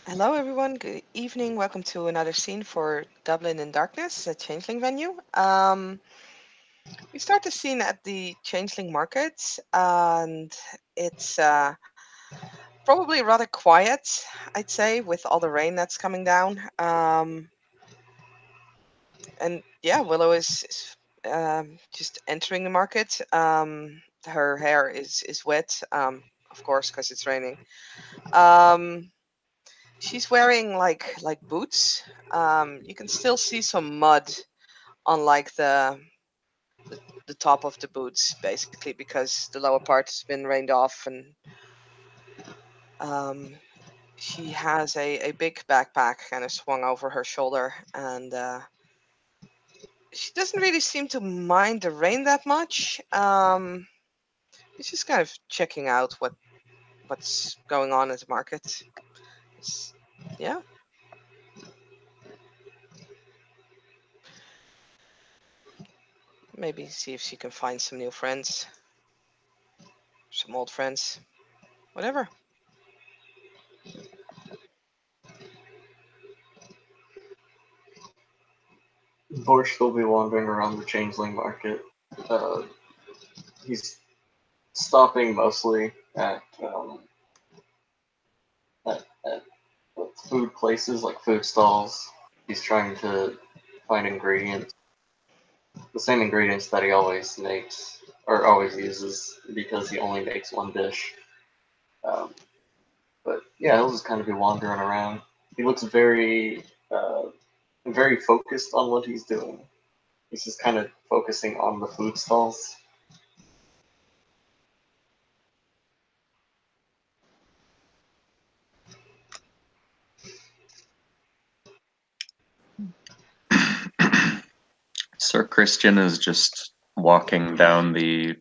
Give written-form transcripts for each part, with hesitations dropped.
Hello, everyone. Good evening. Welcome to another scene for Dublin in Darkness, a Changeling venue. We start the scene at the Changeling market, and it's probably rather quiet, I'd say, with all the rain that's coming down. And yeah, Willow is just entering the market. Her hair is wet, of course, because it's raining. Um, she's wearing like boots. You can still see some mud on like the top of the boots, basically, because the lower part has been rained off, and um, she has a big backpack kind of swung over her shoulder, and she doesn't really seem to mind the rain that much. She's just kind of checking out what's going on at the market. It's, yeah. Maybe see if she can find some new friends, some old friends, whatever. Borsch will be wandering around the Changeling market. Uh, he's stopping mostly at food places like food stalls. He's trying to find ingredients, the same ingredients that he always makes or always uses because he only makes one dish. Um, but yeah, he'll just kind of be wandering around. He looks very focused on what he's doing. He's just kind of focusing on the food stalls. Sir Christian is just walking down the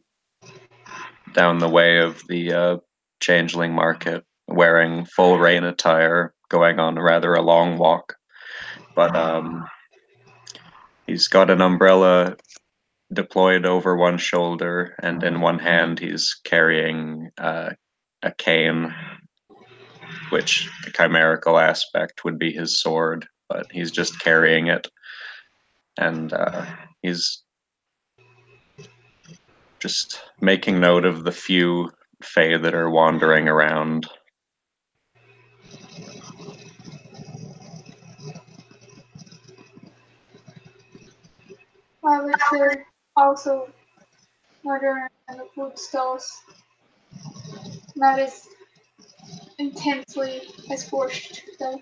way of the Changeling market, wearing full rain attire, going on rather a long walk. But he's got an umbrella deployed over one shoulder, and in one hand he's carrying a cane, which the chimerical aspect would be his sword, but he's just carrying it, and he's just making note of the few Fae that are wandering around. While they're also murdering in the food stalls, not as intensely as forced, though.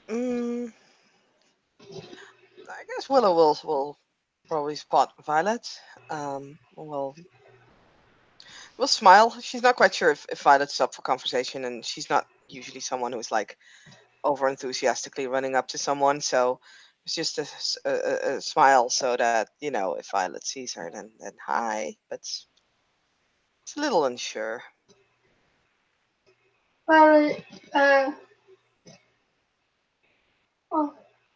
Mm, I guess Willow will probably spot Violet. We'll smile. She's not quite sure if Violet's up for conversation, and she's not usually someone who's like over enthusiastically running up to someone. So it's just a smile, so that if Violet sees her, then hi. But it's a little unsure. Well, I'll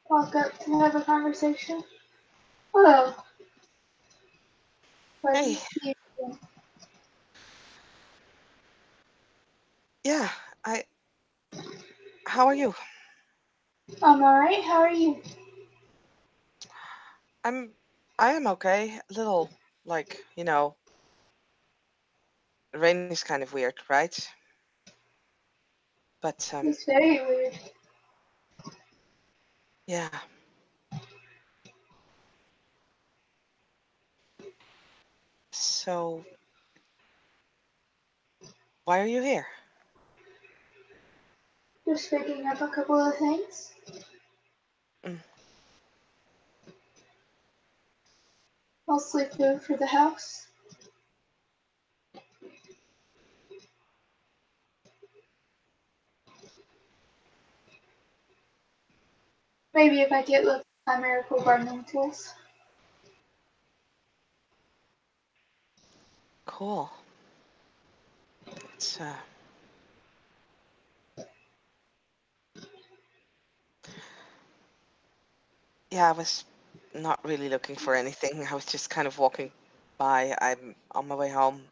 walk up to have a conversation. Hello, pleasant Hey, to see you. yeah, I. How are you? I'm alright, how are you? I'm. I am okay. A little like the rain is kind of weird, right? But It's very weird. yeah. So why are you here? Just picking up a couple of things. Mm, Mostly food for the house. Maybe if I get with my miracle gardening tools. cool. It's Yeah, I was not really looking for anything. I was just kind of walking by. I'm on my way home.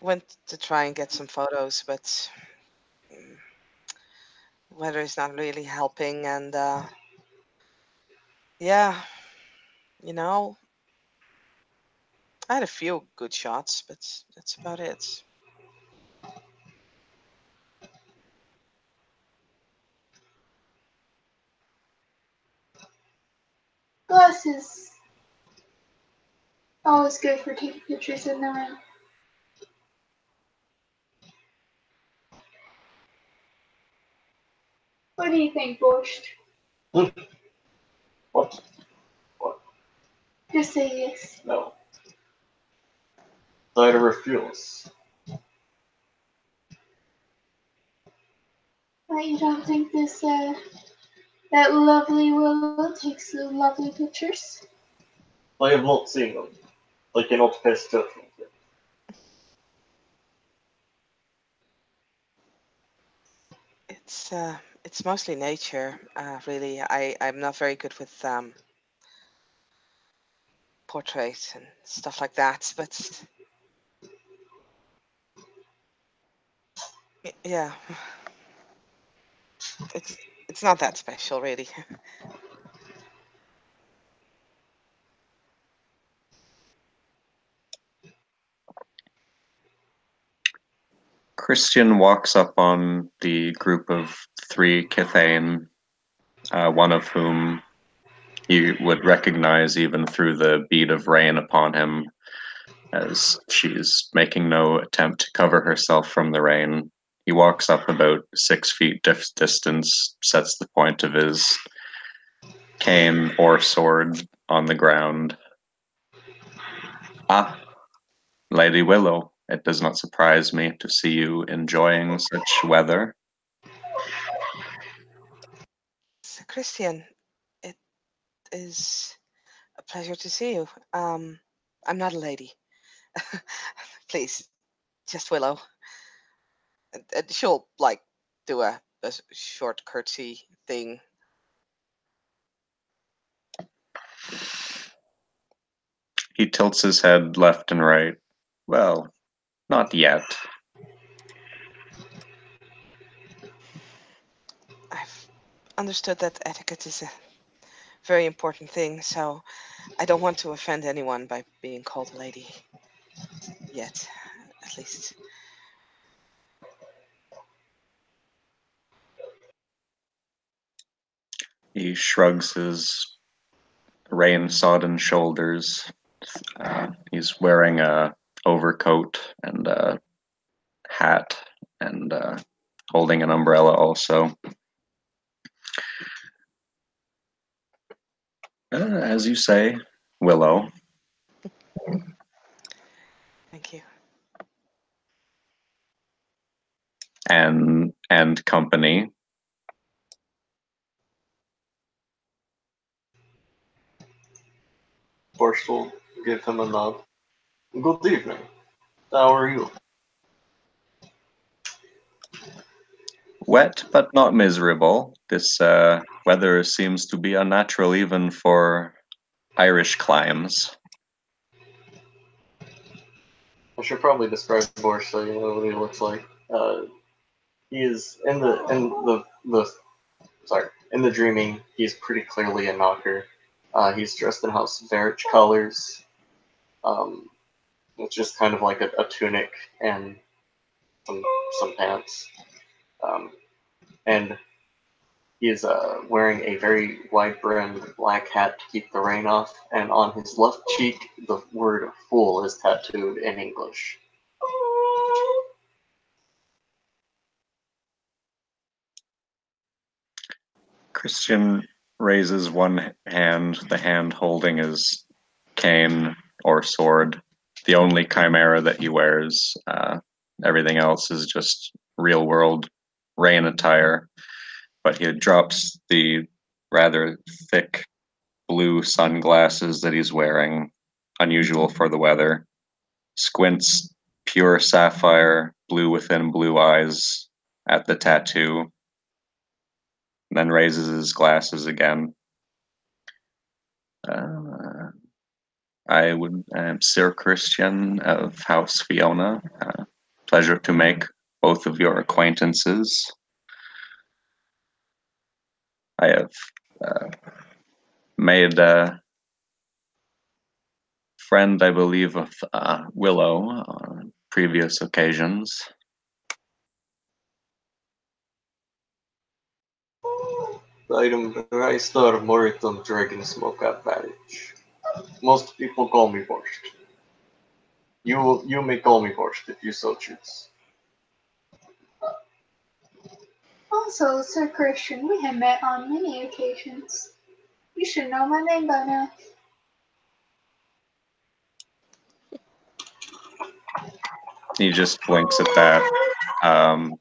Went to try and get some photos, but mm, weather is not really helping. And yeah, you know, I had a few good shots, but that's about it. Glasses. Always good for taking pictures in the rain. What do you think, Borscht? What? What? Just say yes. No. I refuse. But you don't think that lovely Willow takes lovely pictures? I have not seen them. I cannot pass judgment yet. It's mostly nature, really. I'm not very good with portraits and stuff like that, but yeah, it's not that special, really. Christian walks up on the group of three Kithane, one of whom he would recognize even through the bead of rain upon him, as she's making no attempt to cover herself from the rain. He walks up about 6 feet distance, sets the point of his cane or sword on the ground. Ah, Lady Willow, it does not surprise me to see you enjoying such weather. So, Christian, it is a pleasure to see you. I'm not a lady. Please, just Willow. And she'll like do a short curtsy thing. He tilts his head left and right. Well, not yet. I've understood that etiquette is a very important thing, so I don't want to offend anyone by being called a lady. Yet, at least. He shrugs his rain-sodden shoulders. He's wearing a overcoat and a hat and holding an umbrella also. As you say, Willow Thank you. and company. Borscht will give him a nod. Good evening. How are you? Wet but not miserable. This weather seems to be unnatural even for Irish climes. I should probably describe Borscht so you know what he looks like. He is in the dreaming. He's pretty clearly a knocker. He's dressed in House Verich colors. Um, it's just kind of like a tunic and some pants. Um, and he is wearing a very wide-brimmed black hat to keep the rain off. And on his left cheek, the word "fool" is tattooed in English. Christian raises one hand, the hand holding his cane or sword, the only chimera that he wears. Everything else is just real world rain attire. But he drops the rather thick blue sunglasses that he's wearing, unusual for the weather, squints pure sapphire, blue within blue eyes at the tattoo, then raises his glasses again. Uh, I am Sir Christian of House Fiona. Pleasure to make both of your acquaintances. I have made a friend, I believe, of Willow on previous occasions. Item Star Moritum Dragon Smoke Advantage. Most people call me Borscht. You may call me Borscht if you so choose. Also, Sir Christian, we have met on many occasions. You should know my name by now. He just blinks at that. Um,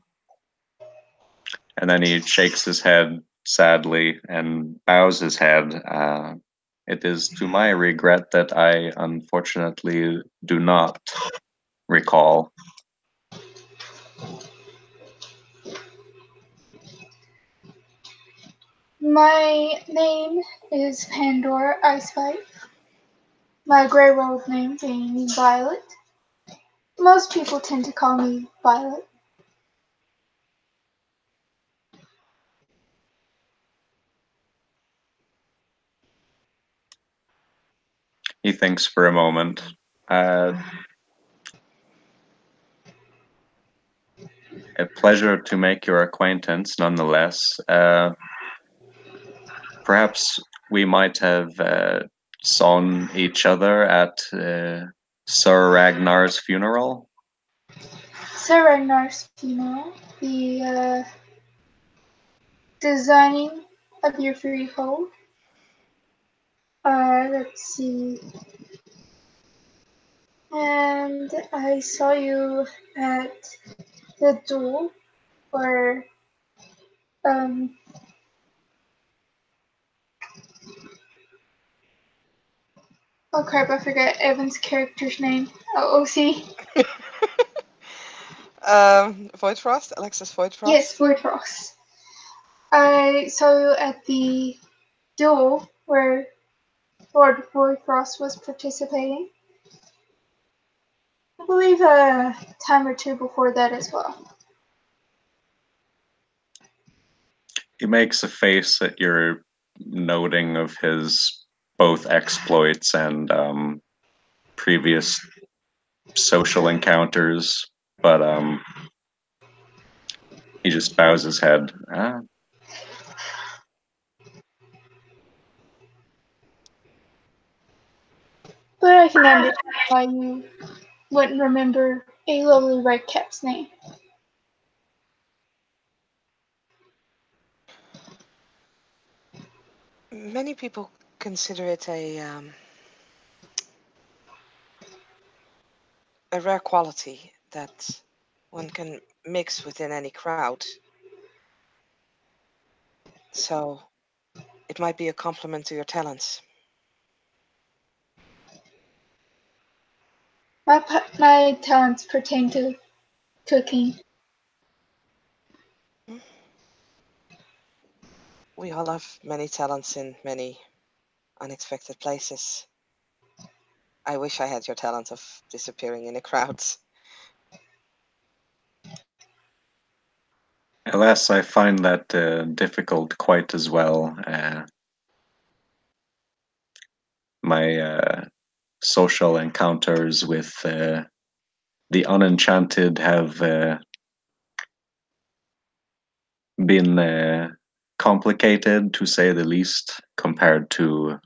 and then he shakes his head sadly and bows his head. It is to my regret that I unfortunately do not recall. My name is Pandora Icepipe. My Grey Wolf name being Violet. Most people tend to call me Violet. He thinks for a moment. Uh, a pleasure to make your acquaintance, nonetheless. Perhaps we might have saw each other at Sir Ragnar's funeral. Sir Ragnar's funeral. The designing of your freehold. Let's see. And I saw you at the duel where um oh crap, I forgot Evan's character's name. Oh, OC. Voidfrost, Alexis Yes, Voidfrost. Voidfrost. I saw you at the duel where Lord Voidfrost was participating. I believe a time or two before that as well. He makes a face at your noting of his both exploits and previous social encounters, but he just bows his head. But I can understand why you wouldn't remember a lovely red cap's name. Many people consider it a rare quality that one can mix within any crowd. So it might be a compliment to your talents. My talents pertain to cooking. We all have many talents in many unexpected places. I wish I had your talent of disappearing in the crowds. Alas, I find that difficult quite as well. My social encounters with the unenchanted have been complicated, to say the least, compared to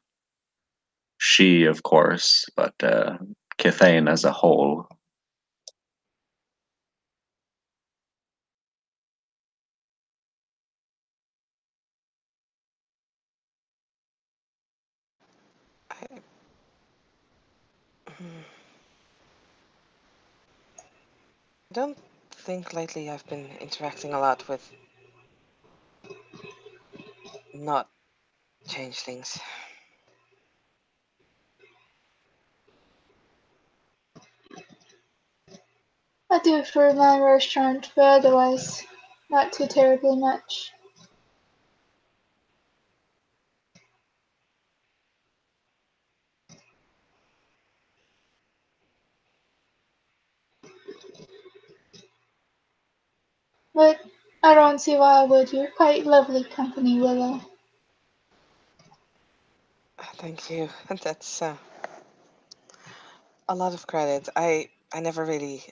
she, of course, but Kithane as a whole. I, hmm, I don't think lately I've been interacting a lot with not changelings. I do it for my restaurant, but otherwise, not too terribly much. I don't see why I would. You're quite lovely company, Willow. Thank you. That's a lot of credit. Uh, I never really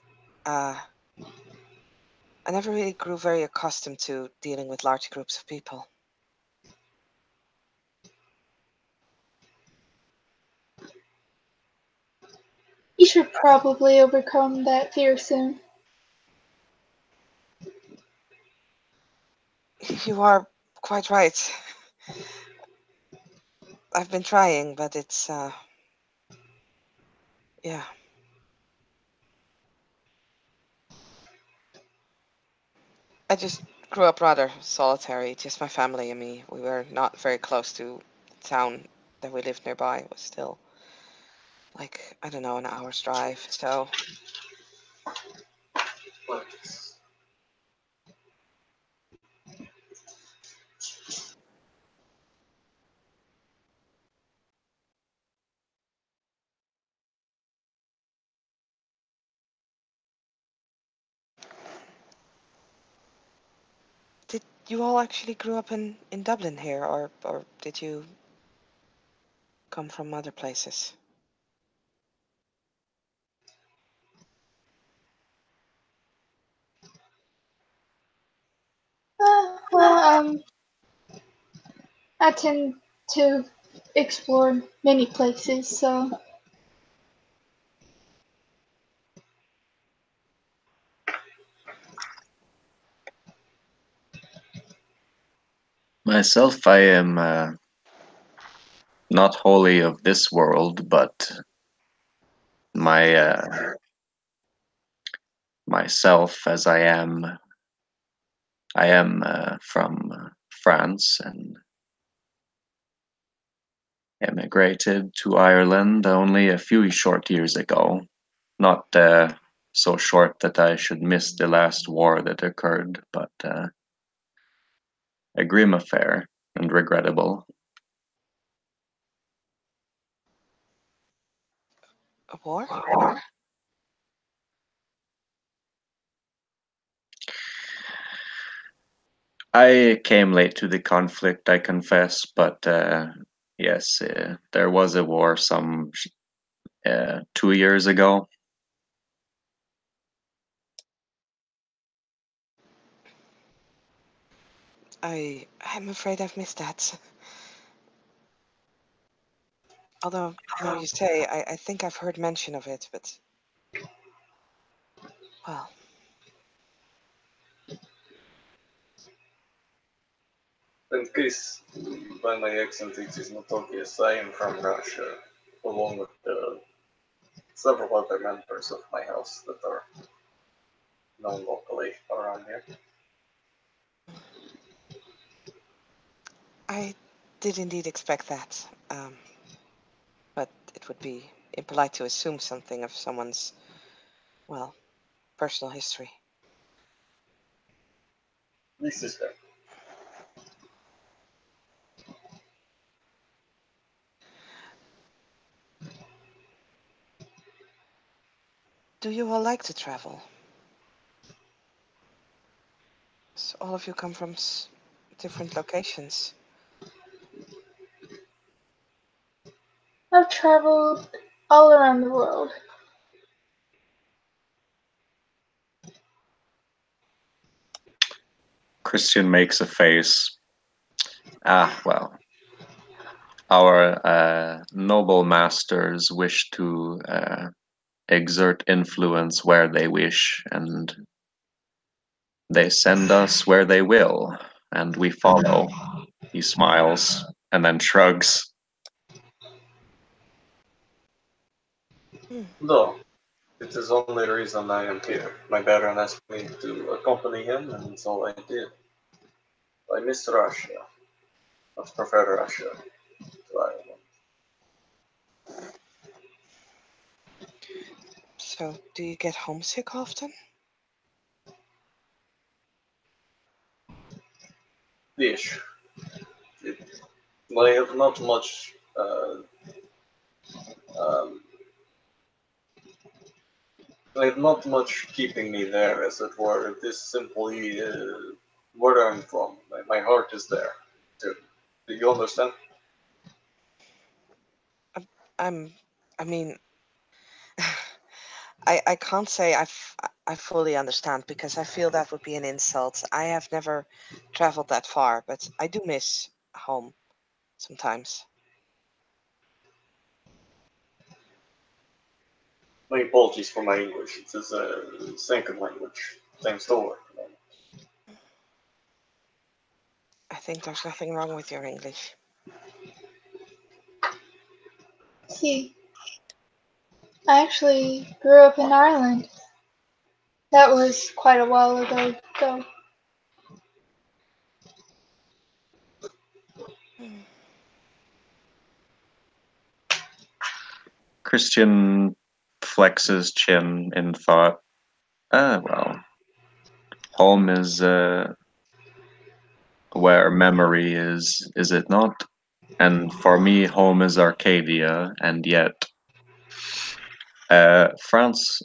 grew very accustomed to dealing with large groups of people. You should probably overcome that fear soon. You are quite right. I've been trying, but it's yeah. I just grew up rather solitary, just my family and me. We were not very close to the town that we lived nearby. It was still like, I don't know, an hour's drive. So, did you all actually grew up in Dublin here, or did you come from other places? Well, I tend to explore many places, so Myself, I am not wholly of this world, but my myself as I am from France and emigrated to Ireland only a few short years ago. Not so short that I should miss the last war that occurred, but a grim affair and regrettable. A war? I came late to the conflict, I confess, but yes, there was a war some 2 years ago. I'm afraid I've missed that. Although now you say, I think I've heard mention of it, but well, In case by my accent it is not obvious, I am from Russia, along with several other members of my house that are known locally around here. I did indeed expect that. But it would be impolite to assume something of someone's, well, personal history. This is fair. Do you all like to travel? So all of you come from different locations. I've traveled all around the world. Christian makes a face. Ah, well, our noble masters wish to exert influence where they wish, and they send us where they will, and we follow. He smiles and then shrugs. Hmm. Though, it is only the reason I am here. My baron asked me to accompany him, and so I did. I miss Russia. Much prefer Russia to Ireland. So do you get homesick often? Dish. It, I have not much um, like not much keeping me there, as it were. It is simply where I'm from. My heart is there. Do, do you understand? I'm, I'm I mean, I can't say I fully understand because I feel that would be an insult. I have never traveled that far, but I do miss home sometimes. My apologies for my English. It is a second language. Same story. I think there's nothing wrong with your English. See, I actually grew up in Ireland. That was quite a while ago, though. Hmm. Christian flexes chin in thought. Well, home is where memory is it not? And for me, home is Arcadia, and yet France.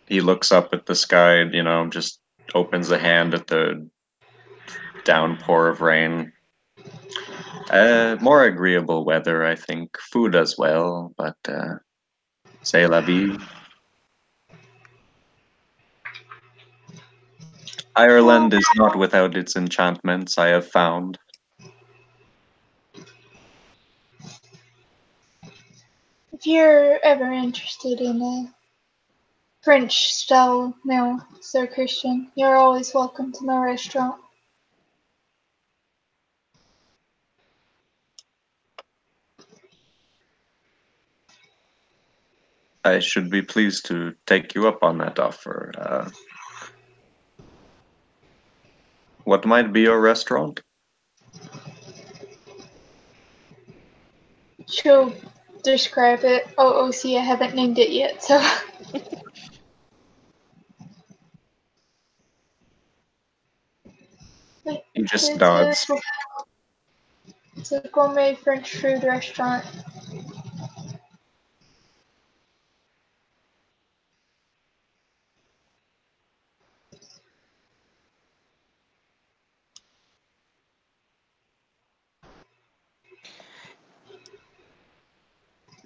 He looks up at the sky, just opens a hand at the downpour of rain. More agreeable weather, I think. Food as well, but c'est la vie. Well, Ireland is not without its enchantments, I have found. if you're ever interested in a French style meal, Sir Christian, you're always welcome to my restaurant. I should be pleased to take you up on that offer. What might be your restaurant? She'll describe it. Oh, see, I haven't named it yet, so. He just It's a, nods. it's a gourmet French food restaurant.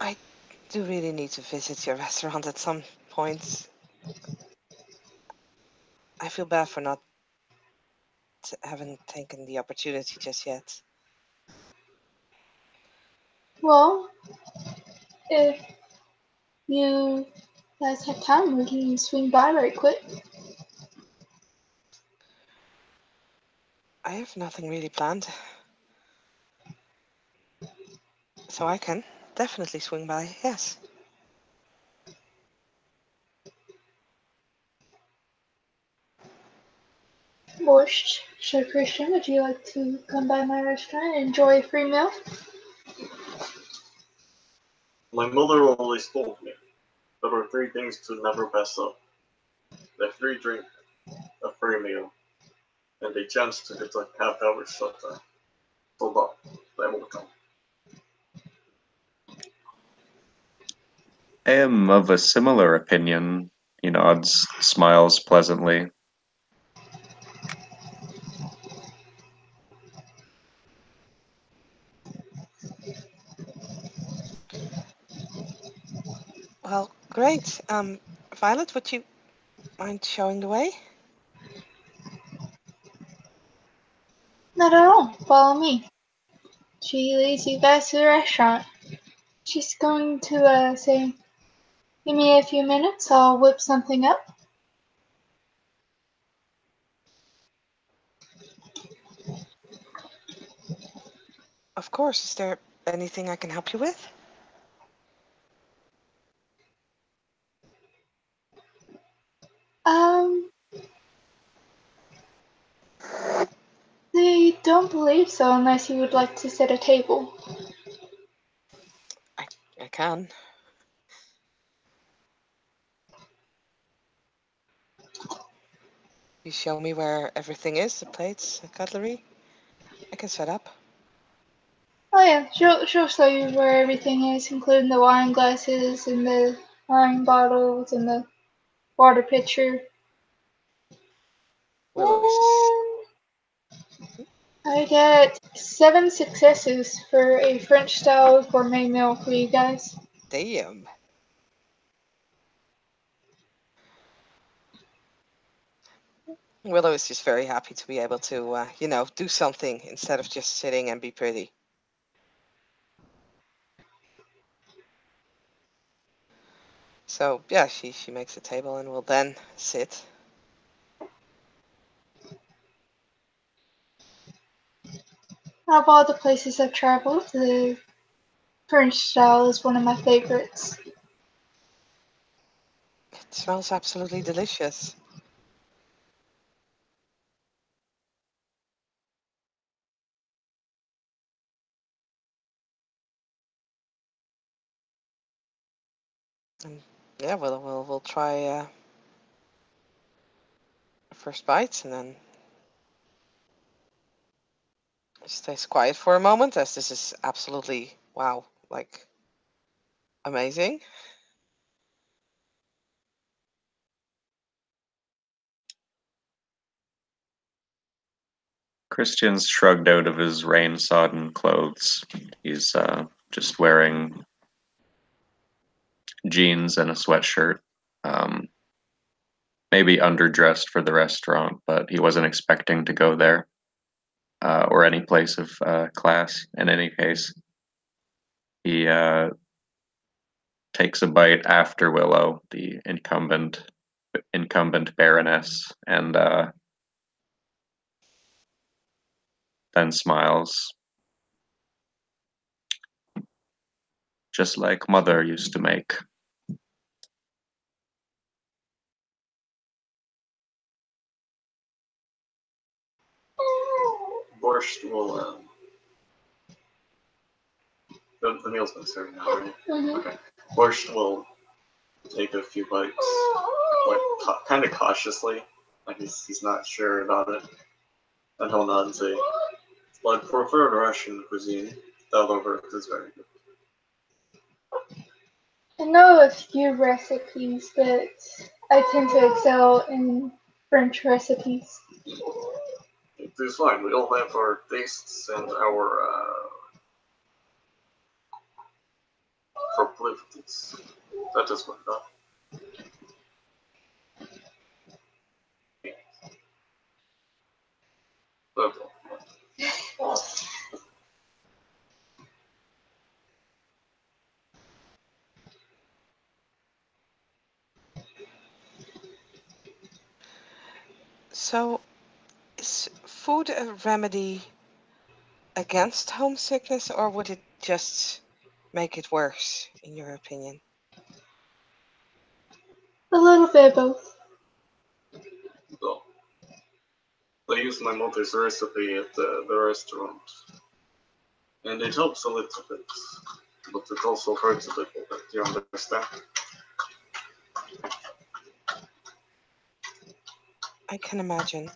I do really need to visit your restaurant at some point. I feel bad for not having taken the opportunity just yet. Well, if you guys have time, we can swing by right quick. I have nothing really planned, so I can definitely swing by. Yes. Borscht, Sir Christian, would you like to come by my restaurant and enjoy a free meal? My mother always told me there are three things to never pass up: a free drink, a free meal, and a chance to get a half-hour shutdown. So that will come. I am of a similar opinion. He nods, smiles pleasantly. Well, great. Violet, would you mind showing the way? Not at all. Follow me. She leads you guys to the restaurant. She's going to say, "Give me a few minutes. I'll whip something up." Of course. Is there anything I can help you with? Um, they don't believe so unless you would like to set a table. I, I can. You show me where everything is, the plates, the cutlery. I can set up. Oh yeah, she'll show you where everything is, including the wine glasses and the wine bottles and the water pitcher. We'll always. I get 7 successes for a French style gourmet meal for you guys. Damn. Willow is just very happy to be able to, do something instead of just sitting and be pretty. So yeah, she makes a table and will then sit. Out of all the places I've traveled, the French style is one of my favorites. It smells absolutely delicious. And yeah, we'll try first bites and then stays quiet for a moment as this is absolutely wow, like amazing. Christian's shrugged out of his rain-sodden clothes. He's just wearing jeans and a sweatshirt. Um, Maybe underdressed for the restaurant, but he wasn't expecting to go there or any place of class. In any case, he takes a bite after Willow, the incumbent Baroness, and then smiles, just like Mother used to make. Borscht will. The meal's been served now, right? Mm-hmm. Okay. Borscht will take a few bites, like kind of cautiously, like he's not sure about it, and he'll nod and say, "Well, I prefer Russian cuisine. That over is very good." I know a few recipes, but I tend to excel in French recipes. It is fine. We all have our tastes and our proclivities. That is what that. But So is food a remedy against homesickness or would it just make it worse, in your opinion? A little bit of both. so, I use my mother's recipe at the restaurant, and it helps a little bit, but it also hurts a little bit. You understand? I can imagine.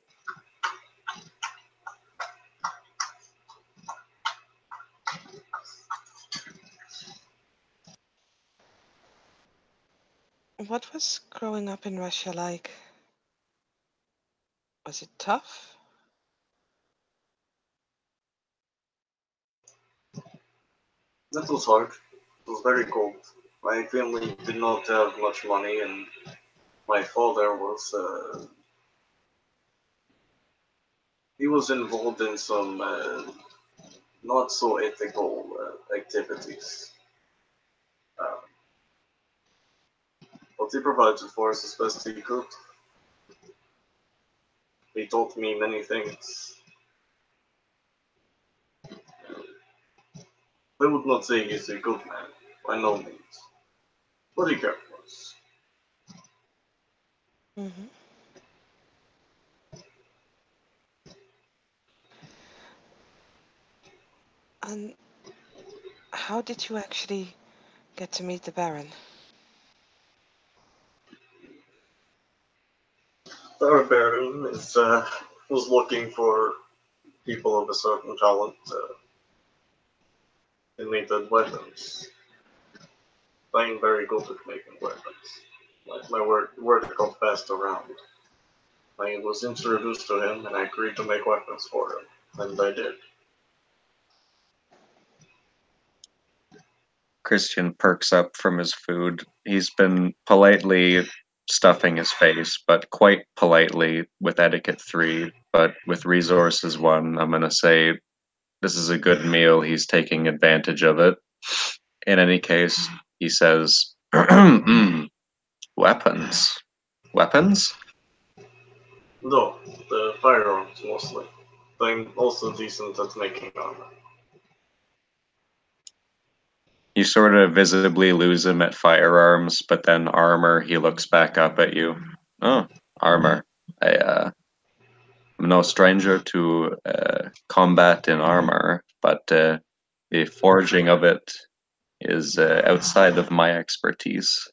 What was growing up in Russia like? Was it tough? That was hard. It was very cold. My family did not have much money, and my father was he was involved in some not so ethical activities. Um, but he provided for us as best he could. He taught me many things. I would not say he's a good man, by no means, but he cared for us. Hmm. And how did you actually get to meet the Baron? Our Baron was looking for people of a certain talent and needed weapons. I'm very good at making weapons. Like my word got passed around. I was introduced to him and I agreed to make weapons for him. and I did. Christian perks up from his food. He's been politely stuffing his face, but quite politely with etiquette 3, but with resources 1, I'm going to say this is a good meal. He's taking advantage of it. In any case, he says, weapons. Weapons? Though, the firearms mostly. I'm also decent at making armor. You sort of visibly lose him at firearms, but then armor, he looks back up at you. Oh, armor. I'm no stranger to combat in armor, but the forging of it is outside of my expertise.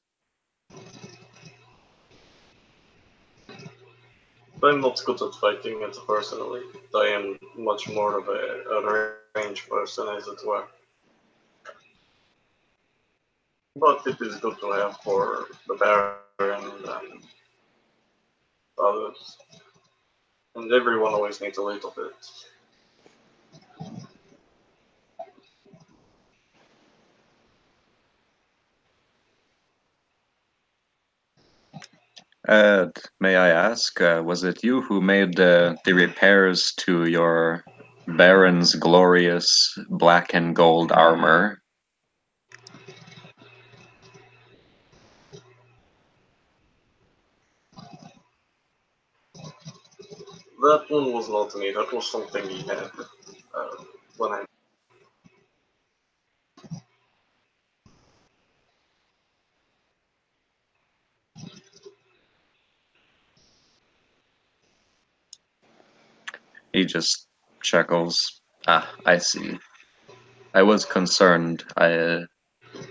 I'm not good at fighting it personally. I am much more of a range person, as it were. But it is good to have for the Baron and others. And everyone always needs a little bit. May I ask, was it you who made the repairs to your Baron's glorious black and gold armor? That one was not me, that was something he had when I. He just chuckles. Ah, I see. I was concerned. I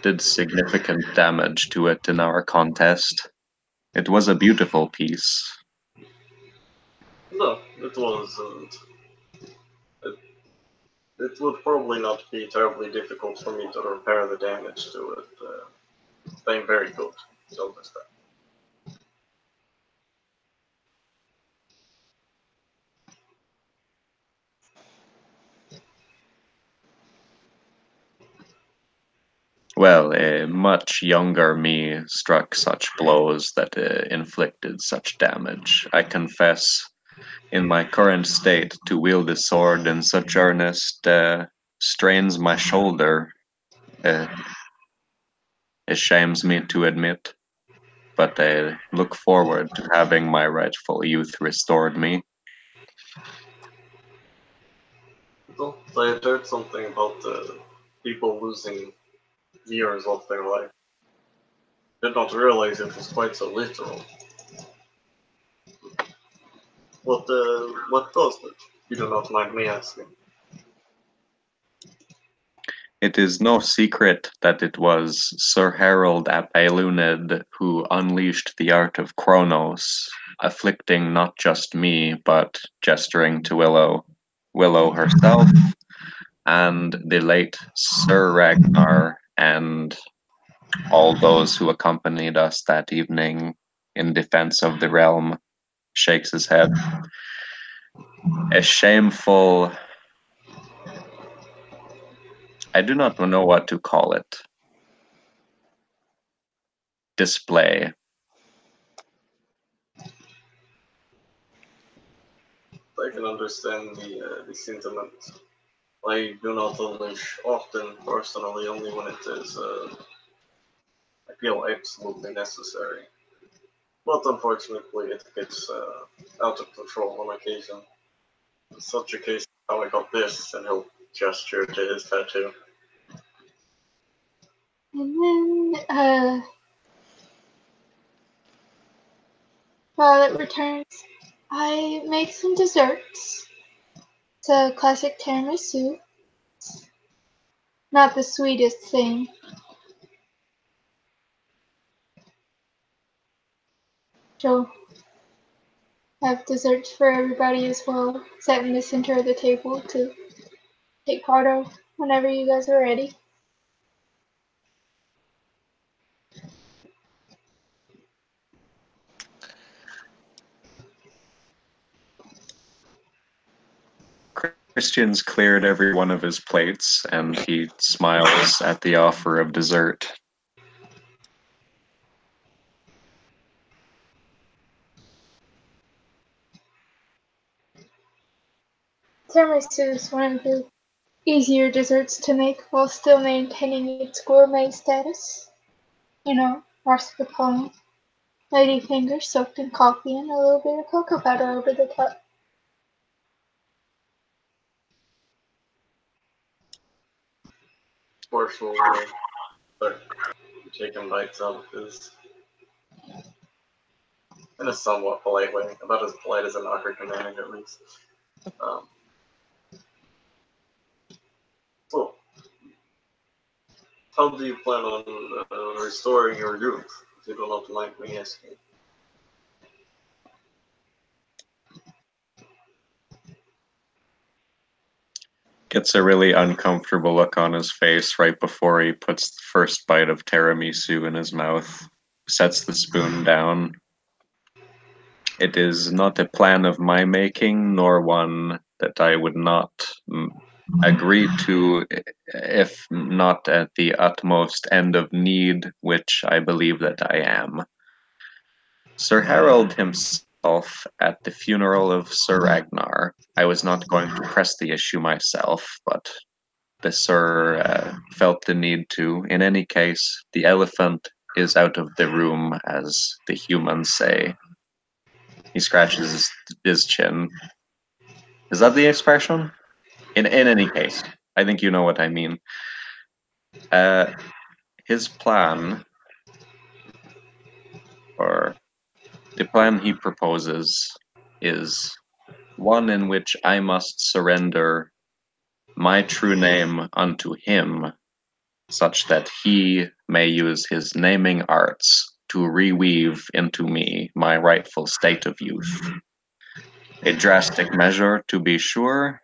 did significant damage to it in our contest. It was a beautiful piece. No, it wasn't. It, it would probably not be terribly difficult for me to repair the damage to it. I'm very good, so this time. Well, a much younger me struck such blows that inflicted such damage. I confess, in my current state, to wield a sword in such earnest strains my shoulder. Uh, it shames me to admit, but I look forward to having my rightful youth restored me. So, I had heard something about people losing years of their life. Did not realize it was quite so literal. What caused it? You do not mind me asking. It is no secret that it was Sir Harold ap Eiluned who unleashed the art of Kronos, afflicting not just me, but gesturing to Willow herself, and the late Sir Ragnar, and all those who accompanied us that evening in defense of the realm. Shakes his head. A shameful, I do not know what to call it, display. I can understand the sentiment. I do not unleash often, personally, only when it is, I feel absolutely necessary. But unfortunately, it gets out of control on occasion. In such a case, how I got this, and he'll gesture to his tattoo. And then, Violet returns. I make some desserts. It's a classic tiramisu. Not the sweetest thing. She'll have desserts for everybody as well, set in the center of the table to take part of whenever you guys are ready. Christian's cleared every one of his plates, and he smiles at the offer of dessert. Tiramisu is one of the easier desserts to make while still maintaining its gourmet status. You know, mascarpone, ladyfingers soaked in coffee, and a little bit of cocoa powder over the top. Horse will start taking bites out of his, in a somewhat polite way, about as polite as a knocker can manage at least. Um, so, how do you plan on restoring your youth, if you do not mind me asking? Gets a really uncomfortable look on his face right before he puts the first bite of tiramisu in his mouth, sets the spoon down. It is not a plan of my making, nor one that I would not agree to if not at the utmost end of need, which I believe that I am. Sir Harold himself at the funeral of Sir Ragnar. I was not going to press the issue myself, but the Sir felt the need to. In any case, the elephant is out of the room, as the humans say. He scratches his chin. Is that the expression? In any case, I think you know what I mean. Uh, his plan, or the plan he proposes, is one in which I must surrender my true name unto him, such that he may use his naming arts to reweave into me my rightful state of youth. A drastic measure, to be sure,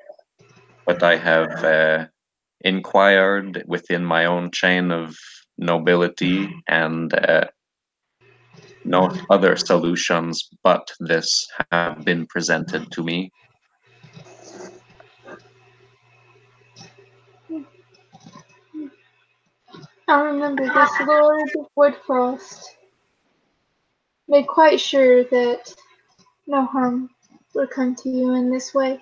but I have inquired within my own chain of nobility, and no other solutions but this have been presented to me. I remember this Lord Woodfrost made quite sure that no harm would come to you in this way.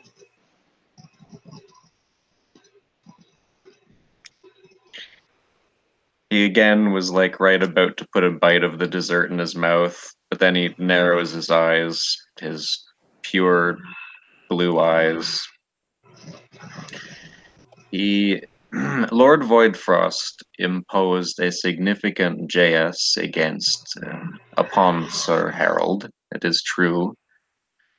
He again was like right about to put a bite of the dessert in his mouth, but then he narrows his eyes, his pure blue eyes. He Lord Voidfrost imposed a significant JS against upon Sir Harold. It is true,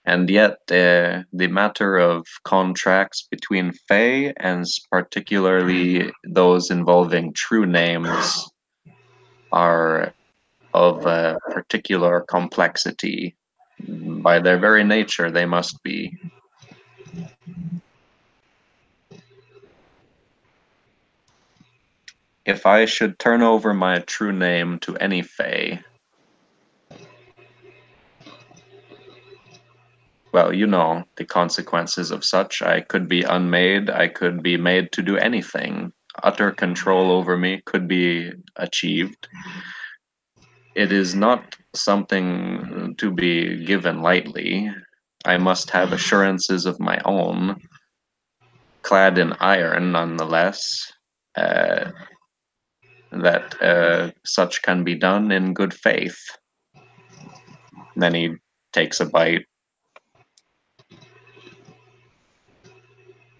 and yet the matter of contracts between Fae, and particularly those involving true names, are of a particular complexity. By their very nature, they must be. If I should turn over my true name to any Fae, well, you know the consequences of such. I could be unmade, I could be made to do anything. Utter control over me could be achieved. It is not something to be given lightly. I must have assurances of my own, clad in iron nonetheless, uh, that such can be done in good faith. Then he takes a bite.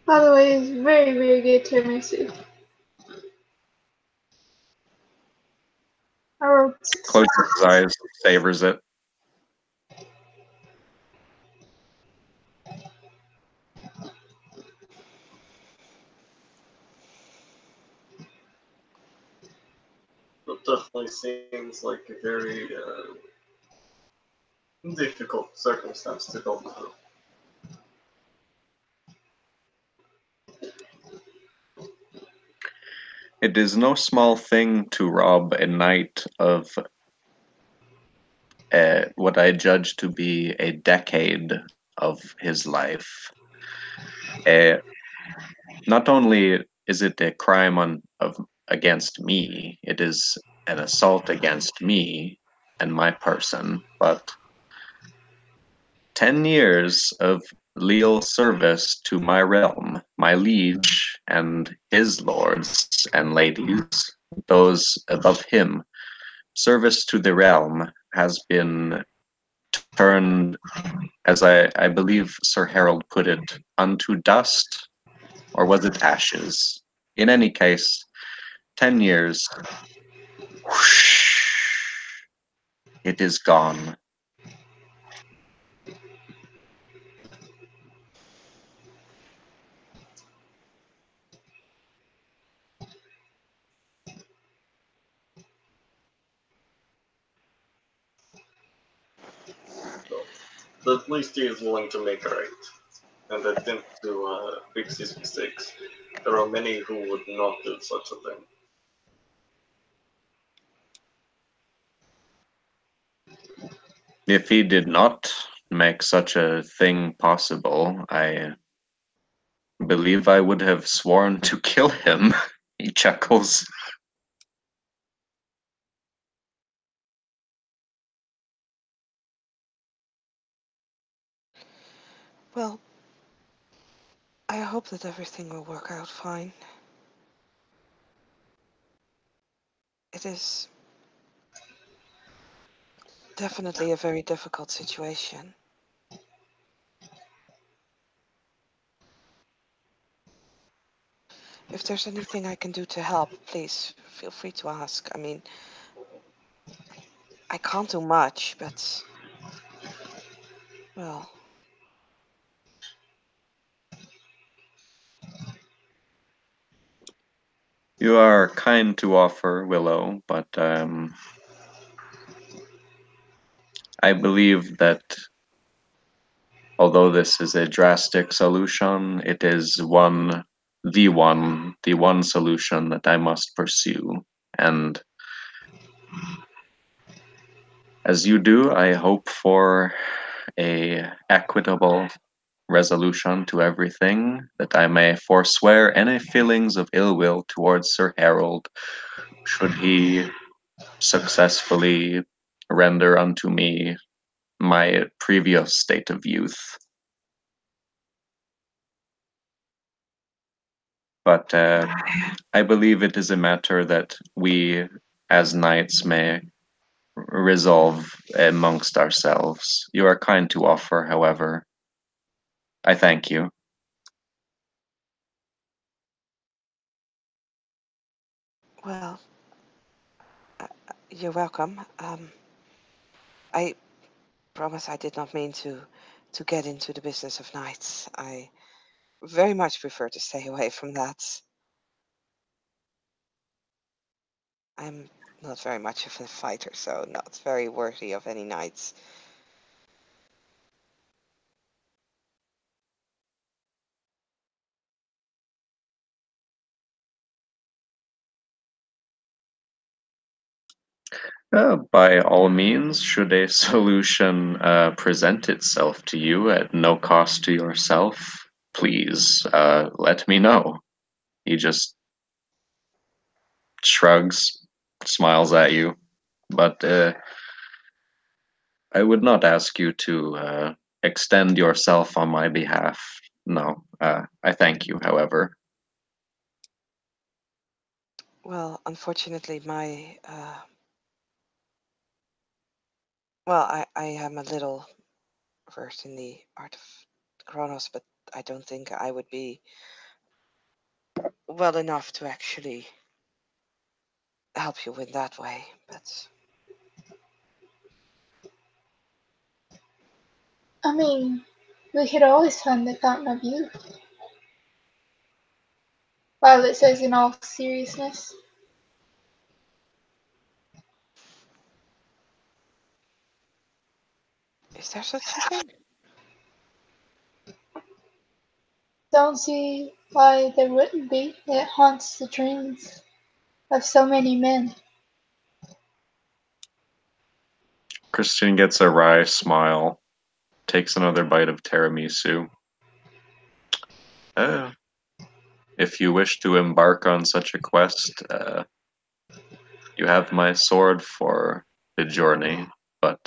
By the way, it's very, very good tiramisu. I wrote 6 Closes his stars. eyes, savors it. It definitely seems like a very difficult circumstance to go through. It is no small thing to rob a knight of what I judge to be a decade of his life. not only is it a crime against me, it is an assault against me and my person, but 10 years of leal service to my realm, my liege, and his lords and ladies, those above him, service to the realm has been turned, as I believe Sir Harold put it, unto dust, or was it ashes? In any case, 10 years, whoosh, it is gone. But at least he is willing to make right and attempt to fix his mistakes. There are many who would not do such a thing. If he did not make such a thing possible, I believe I would have sworn to kill him. He chuckles. Well, I hope that everything will work out fine. It is definitely a very difficult situation. If there's anything I can do to help, please feel free to ask. I mean, I can't do much, but, well, You are kind to offer, Willow, but I believe that although this is a drastic solution, it is the one solution that I must pursue. And as you do, I hope for a equitable resolution to everything, that I may forswear any feelings of ill will towards Sir Harold, should he successfully render unto me my previous state of youth. But I believe it is a matter that we, as knights, may resolve amongst ourselves. You are kind to offer, however. I thank you. well, uh, you're welcome. I promise I did not mean to get into the business of knights. I very much prefer to stay away from that. I'm not very much of a fighter, so not very worthy of any knights. By all means, should a solution present itself to you at no cost to yourself, please let me know. He just shrugs, smiles at you, but I would not ask you to extend yourself on my behalf. No, I thank you, however. Well, unfortunately, I am a little versed in the art of Kronos, but I don't think I would be well enough to actually help you in that way. But I mean, we could always find the Fountain of Youth. Violet says in all seriousness. is there such a thing? Don't see why there wouldn't be. It haunts the dreams of so many men. Christian gets a wry smile, takes another bite of tiramisu. Uh, if you wish to embark on such a quest, you have my sword for the journey, but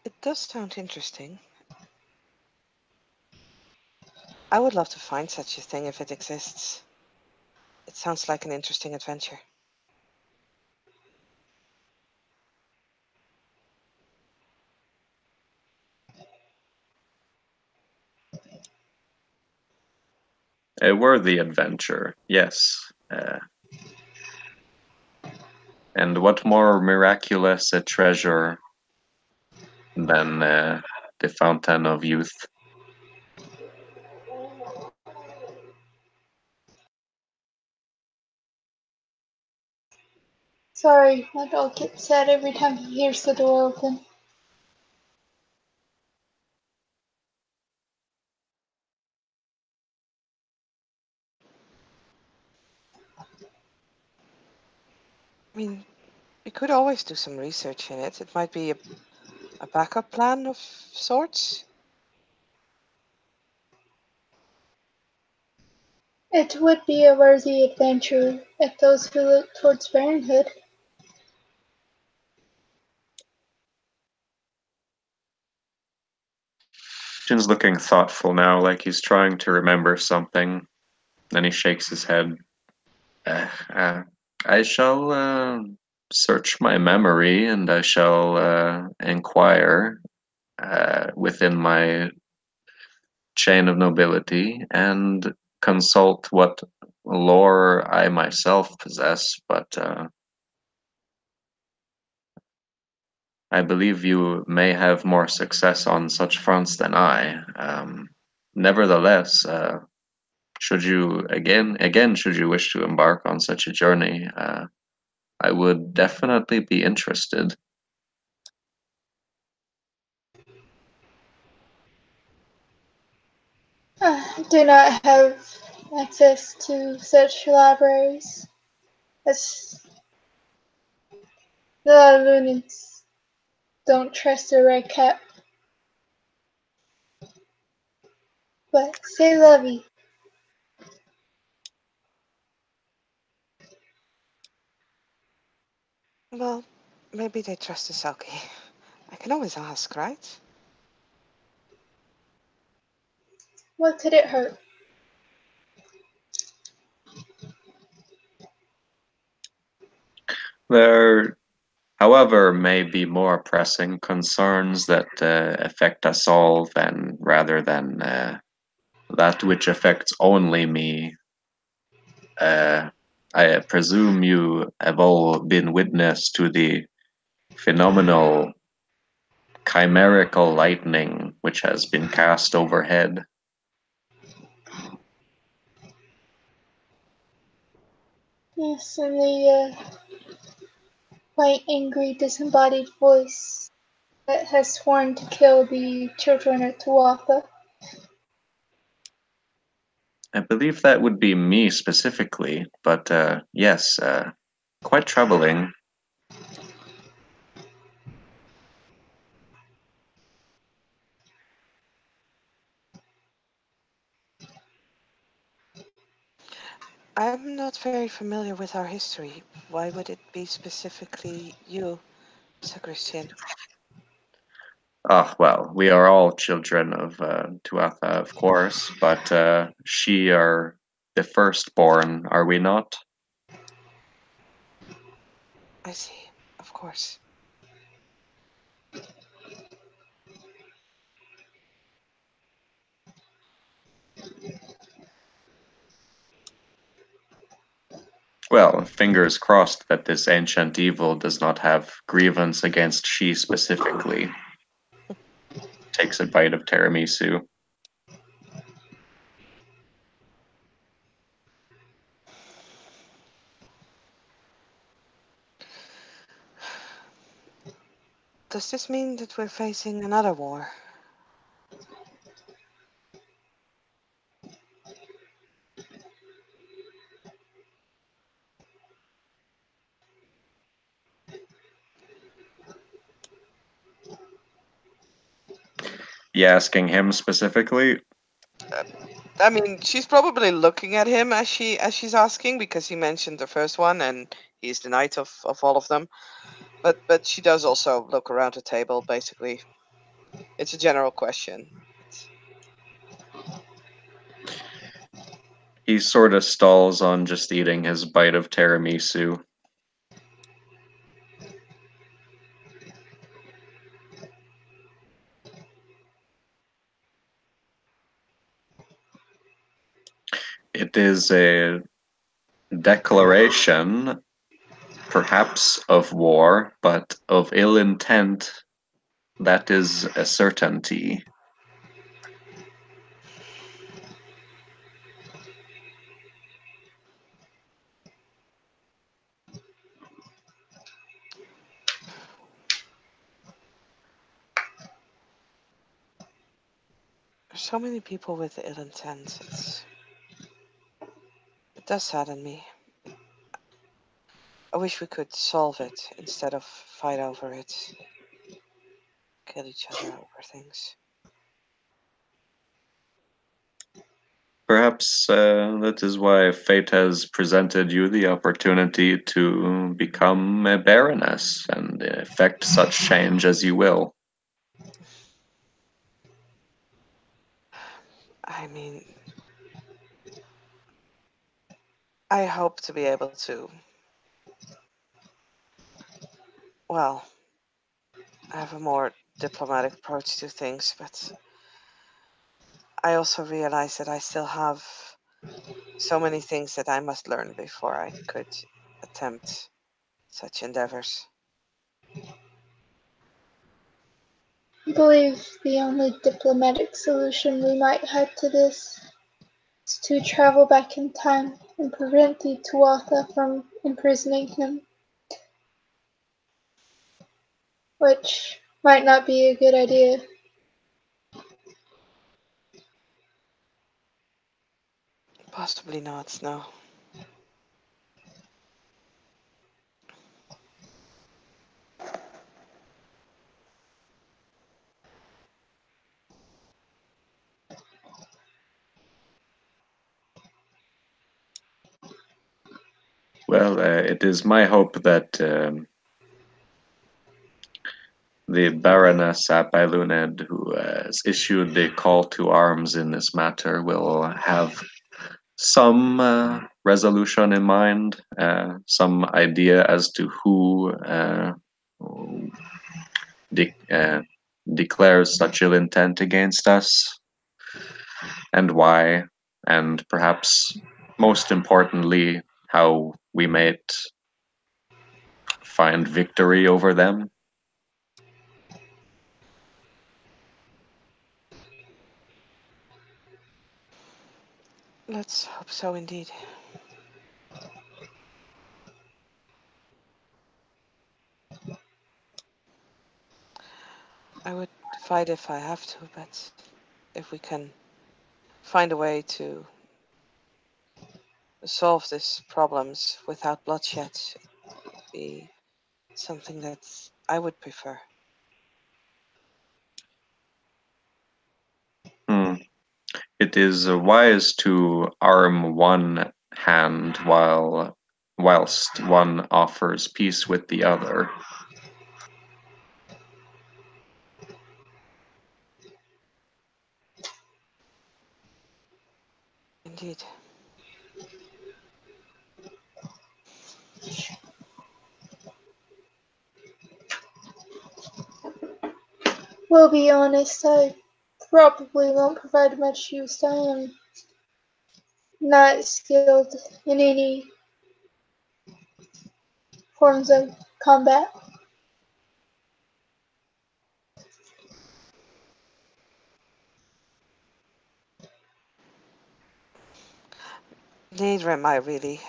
It does sound interesting. I would love to find such a thing if it exists. It sounds like an interesting adventure. a worthy adventure, yes. And what more miraculous a treasure than the Fountain of Youth? Sorry, my dog gets sad every time he hears the door open. I mean, we could always do some research in it. It might be a backup plan of sorts. It would be a worthy adventure if those who look towards parenthood. Jin's looking thoughtful now, like he's trying to remember something. Then he shakes his head. Uh, uh, I shall search my memory and I shall inquire within my chain of nobility and consult what lore I myself possess, but I believe you may have more success on such fronts than I. Nevertheless, should you should you wish to embark on such a journey, I would definitely be interested. I do not have access to such libraries, as the Lunans don't trust a red cap. But say lovey. Well, maybe they trust the Selkie. I can always ask, right? What could it hurt? There, however, may be more pressing concerns that affect us all than rather than that which affects only me. Uh, I presume you have all been witness to the phenomenal chimerical lightning which has been cast overhead. Yes, and the quite angry, disembodied voice that has sworn to kill the children of Tuatha. I believe that would be me specifically, but yes, quite troubling. I'm not very familiar with our history. Why would it be specifically you, Sir Christian? Ah, well, we are all children of Tuatha, of course, but she are the firstborn, are we not? I see, of course. Well, fingers crossed that this ancient evil does not have grievance against she specifically. Takes a bite of tiramisu. Does this mean that we're facing another war? You asking him specifically? I mean, she's probably looking at him as she's asking because he mentioned the first one and he's the knight of all of them. But she does also look around the table. Basically, it's a general question. He sort of stalls on just eating his bite of tiramisu. It is a declaration, perhaps of war, but of ill intent, that is a certainty. There's so many people with ill intent. It does sadden me. I wish we could solve it instead of fight over it, kill each other over things. Perhaps that is why fate has presented you the opportunity to become a baroness and effect such change as you will. I mean, I hope to be able to. Well, I have a more diplomatic approach to things, but I also realize that I still have so many things that I must learn before I could attempt such endeavors. I believe the only diplomatic solution we might have to this is to travel back in time and prevent the Tuatha from imprisoning him, which might not be a good idea. Possibly not, no. Well, it is my hope that the Baroness Apiluned, who has issued the call to arms in this matter, will have some resolution in mind, some idea as to who de- uh, declares such ill intent against us and why, and perhaps most importantly, how we might find victory over them. Let's hope so indeed. I would fight if I have to, but if we can find a way to solve these problems without bloodshed, it'd be something that I would prefer. Hmm. It is wise to arm one hand whilst one offers peace with the other. Indeed. We'll be honest, I probably won't provide much use. I am not skilled in any forms of combat. Neither am I really.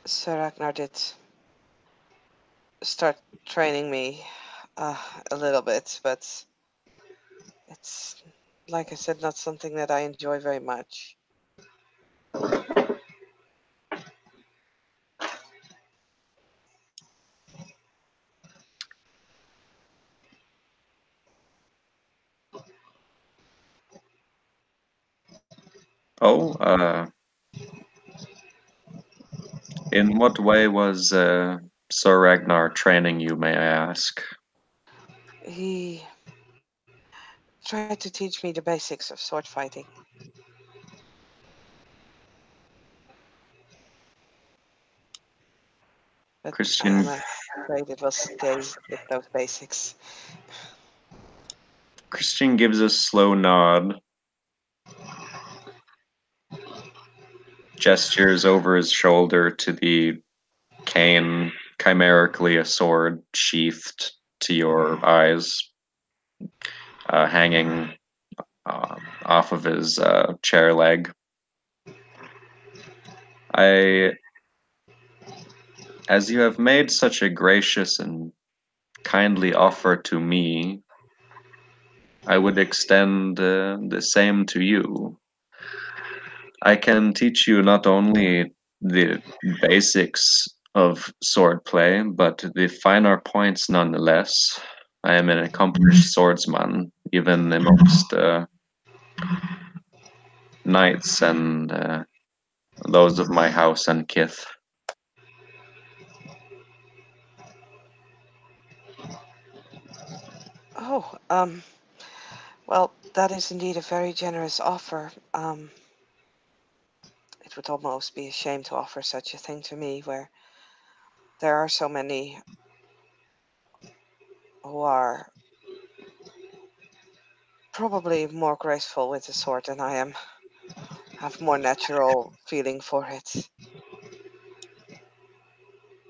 Sir Ragnar did start training me uh, a little bit, but it's, like I said, not something that I enjoy very much. Oh, in what way was Sir Ragnar training you, may I ask? He tried to teach me the basics of sword fighting, but I Christian am afraid it will stay with those basics. Christian gives a slow nod, gestures over his shoulder to the cane, chimerically a sword sheathed to your eyes, hanging off of his chair leg. I, as you have made such a gracious and kindly offer to me, I would extend the same to you. I can teach you not only the basics of swordplay, but the finer points nonetheless. I am an accomplished swordsman, even amongst knights and those of my house and kith. Oh, well, that is indeed a very generous offer. It would almost be a shame to offer such a thing to me, where there are so many who are probably more graceful with the sword than I am, have more natural feeling for it.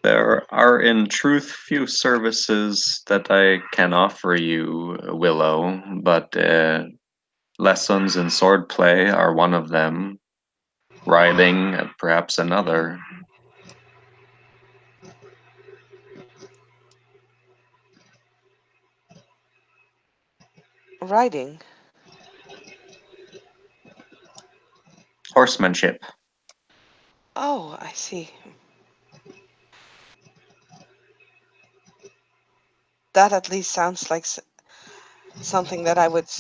There are, in truth, few services that I can offer you, Willow, but lessons in swordplay are one of them. Riding, perhaps another. Riding? Horsemanship. Oh, I see. That at least sounds like something that I would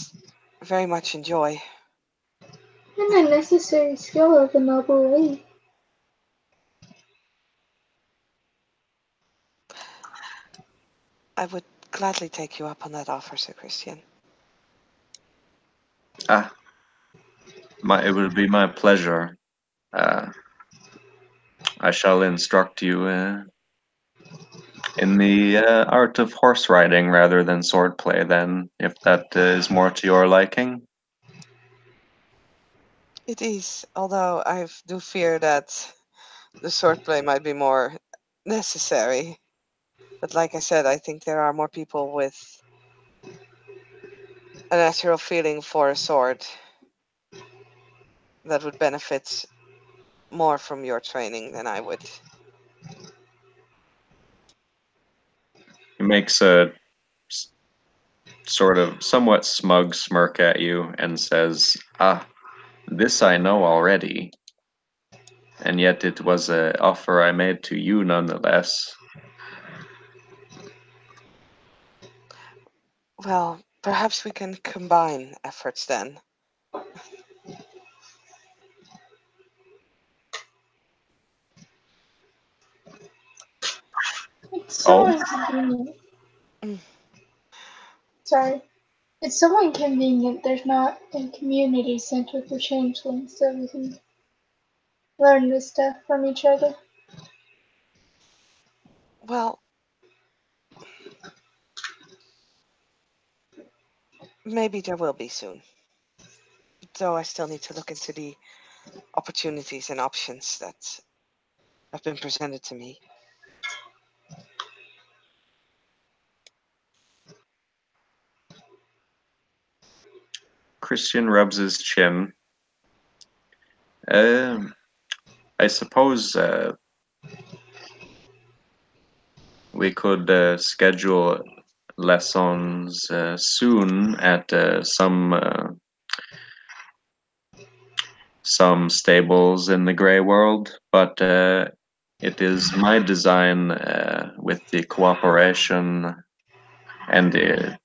very much enjoy. And a necessary skill of a noble lady. I would gladly take you up on that offer, Sir Christian. Ah, it will be my pleasure. Uh, I shall instruct you in the art of horse riding rather than swordplay, then, if that is more to your liking. It is, although I do fear that the swordplay might be more necessary. But like I said, I think there are more people with a natural feeling for a sword that would benefit more from your training than I would. He makes a sort of somewhat smug smirk at you and says, "Ah, this I know already, and yet it was an offer I made to you nonetheless." Well, perhaps we can combine efforts then. It's so Oh, inconvenient. Mm. Sorry. It's so inconvenient there's not a community center for changelings so we can learn this stuff from each other. Well, maybe there will be soon. Though I still need to look into the opportunities and options that have been presented to me. Christian rubs his chin. Um, I suppose we could schedule lessons soon at some stables in the Grey World, but it is my design, with the cooperation and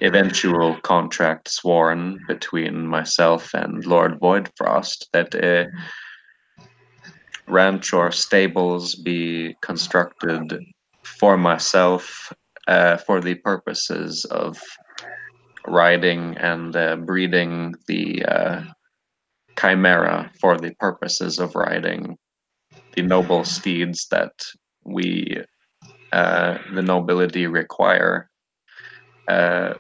eventual contract sworn between myself and Lord Voidfrost that a ranch or stables be constructed for myself for the purposes of riding and breeding the chimera for the purposes of riding the noble steeds that we, the nobility, require. Uh,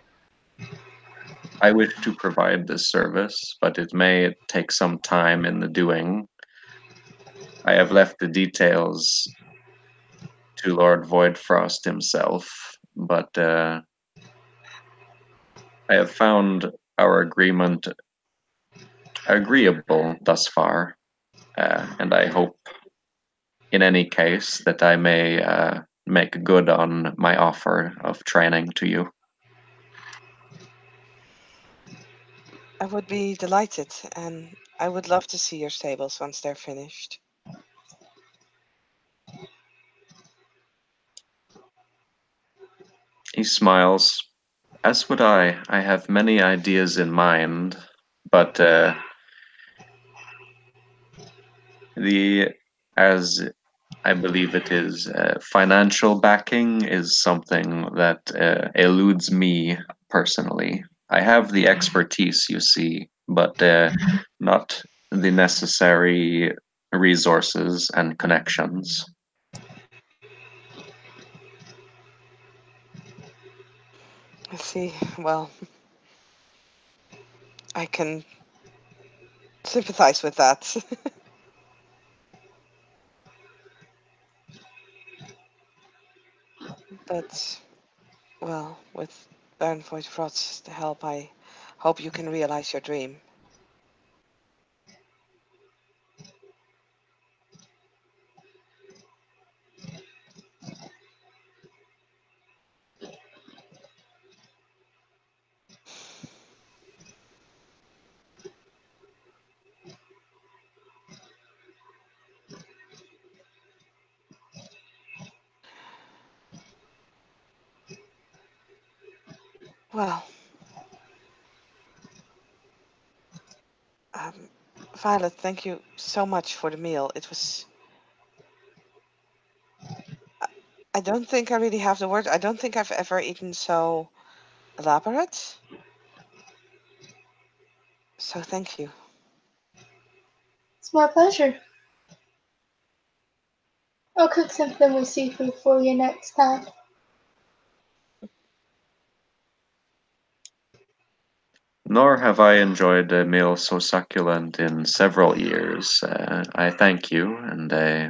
I wish to provide this service, but it may take some time in the doing. I have left the details to Lord Voidfrost himself, but I have found our agreement agreeable thus far, and I hope, in any case, that I may make good on my offer of training to you. I would be delighted, and I would love to see your stables once they're finished. He smiles. As would I. I have many ideas in mind, but the as I believe it is financial backing is something that eludes me personally. I have the expertise, you see, but not the necessary resources and connections. I see. Well, I can sympathize with that. But, well, with Baron Voidfrost's help, I hope you can realize your dream. Well, um, Violet, thank you so much for the meal. It was. I don't think I really have the word. I don't think I've ever eaten so elaborate. So thank you. It's my pleasure. I'll cook something with seafood for you next time. Nor have I enjoyed a meal so succulent in several years. I thank you, and I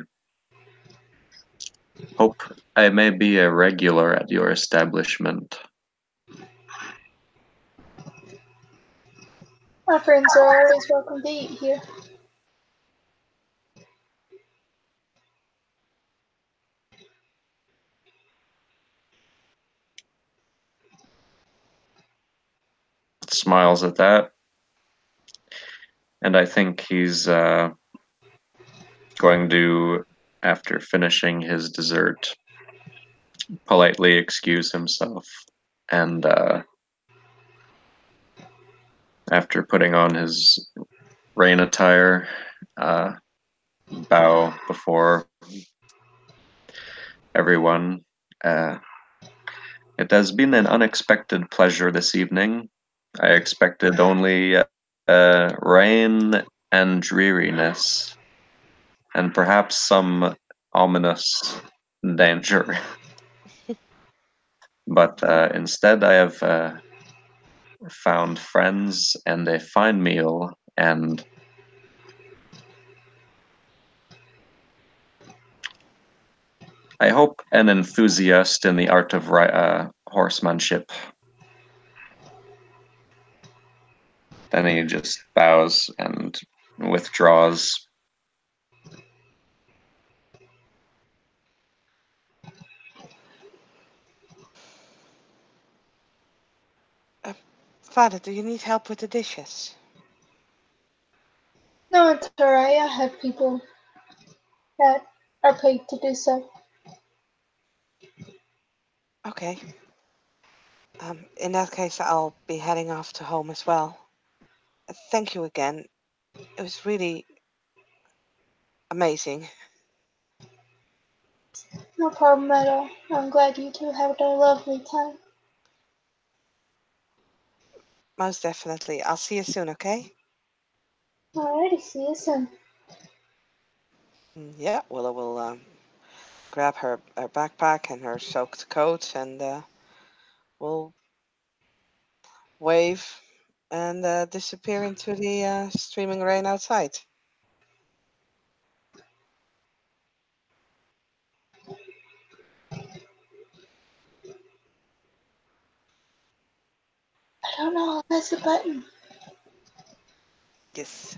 hope I may be a regular at your establishment. My friends are always welcome to eat here. Smiles at that, and I think he's going to, after finishing his dessert, politely excuse himself, and after putting on his rain attire, uh, bow before everyone. Uh, it has been an unexpected pleasure this evening. I expected only rain and dreariness, and perhaps some ominous danger. But instead, I have found friends and a fine meal, and I hope an enthusiast in the art of horsemanship. Then he just bows and withdraws. Uh, Violet, do you need help with the dishes? No, it's alright. I have people that are paid to do so. Okay. In that case, I'll be heading off to home as well. Thank you again. It was really amazing. No problem at all. I'm glad you two had a lovely time. Most definitely. I'll see you soon, okay? Alrighty, see you soon. Yeah, Willow will grab her backpack and her soaked coat and we'll wave and disappear into the streaming rain outside. I don't know, that's a button. Yes.